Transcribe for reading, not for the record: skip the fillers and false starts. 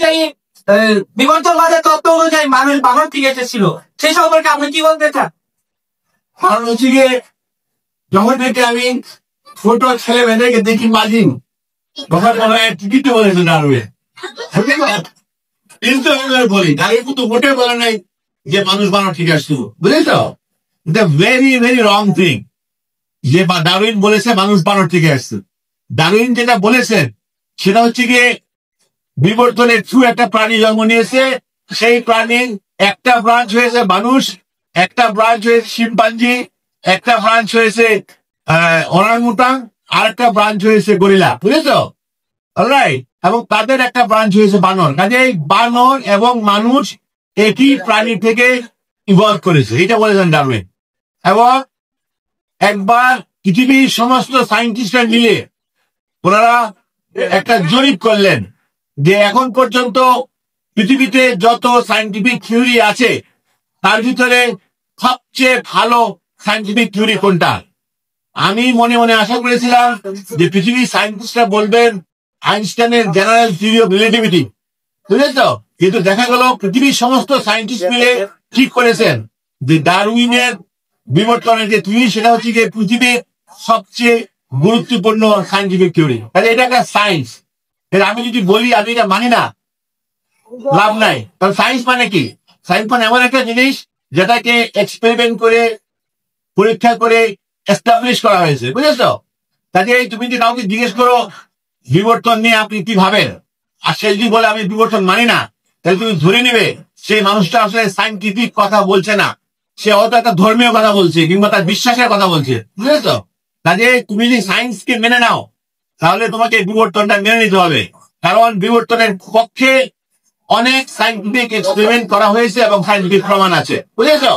এই বিবর্তনবাদের তত্ত্ব অনুযায়ী মানুষ বানর থেকে এসেছিল, সেই সম্পর্কে আপনি কি বলতে চান? কারণ হচ্ছে গিয়ে যখন থেকে আমি ছোট ছেলে মেয়েদেরকে দেখি মাঝিন টিকিট বলেছে দাঁড়বে, কিন্তু আমি বলি দাঁড়িয়ে কিন্তু মোটে বলে নাই যে মানুষ বানর ঠিক আসছিল, বুঝলি তো? ভেরি ভেরি রং থিং যে ডারউইন বলেছে মানুষ বানর থেকে আসছে। ডারউইন যেটা বলেছেন সেটা হচ্ছে গিয়ে বিবর্তনের থ্রু একটা প্রাণী জন্ম নিয়েছে, সেই প্রাণীর একটা ব্রাঞ্চ হয়েছে মানুষ, একটা ব্রাঞ্চ হয়েছে শিম্পাঞ্জি, একটা ব্রাঞ্চ হয়েছে ওরাংউটাং, আর একটা ব্রাঞ্চ হয়েছে গরিলা, বুঝেছ? অলরাইট। এবং তাদের একটা ব্রাঞ্চ হয়েছে বানর। কাজেই বানর এবং মানুষ একই প্রাণী থেকে ইভলভ করেছে, এটা বলেছেন ডারউইন। এবং একবার পৃথিবীর সমস্ত সায়েন্টিস্টরা মিলে ওনারা একটা জরিপ করলেন যে এখন পর্যন্ত পৃথিবীতে যত সায়েন্টিফিক থিওরি আছে তার ভিতরে সবচেয়ে ভালো সায়েন্টিফিক থিওরি কোনটা। আমি মনে মনে আশা করেছিলাম যে পৃথিবীর সায়েন্টিস্টরা বলবেন আইনস্টাইনের জেনারেল থিওরি অফ রিলেটিভিটি, বুঝলেন তো? কিন্তু দেখা গেল পৃথিবীর সমস্ত সায়েন্টিস্ট মিলে ঠিক করেছেন যে ডারউইনের বিবর্তনের যে থিওরি সেটা হচ্ছে যে পৃথিবীর সবচেয়ে গুরুত্বপূর্ণ সায়েন্টিফিক থিওরি। তাহলে এটা একটা সায়েন্স। আমি যদি বলি আমি এটা মানি না, লাভ নাই। কারণ সায়েন্স মানে কি? সায়েন্স মানে এমন একটা জিনিস যেটাকে এক্সপেরিমেন্ট করে পরীক্ষা করে এস্টাবলিশ করা হয়েছে, বুঝেছো? কাজে তুমি যদি কাউকে জিজ্ঞেস করো বিবর্তন নিয়ে আপনি কি ভাবেন, আর সে যদি বলে আমি বিবর্তন মানি না, তাহলে তুমি ধরে নেবে সেই মানুষটা আসলে সায়েন্টিফিক কথা বলছে না, সে হয়তো একটা ধর্মীয় কথা বলছে কিংবা তার বিশ্বাসের কথা বলছে, বুঝেছো? কাজে তুমি যদি সায়েন্সকে মেনে নাও তাহলে তোমাকে বিবর্তনটা মেনে নিতে হবে। কারণ বিবর্তনের পক্ষে অনেক সায়েন্টিফিক এক্সপেরিমেন্ট করা হয়েছে এবং সায়েন্টিফিক প্রমাণ আছে, বুঝেছো?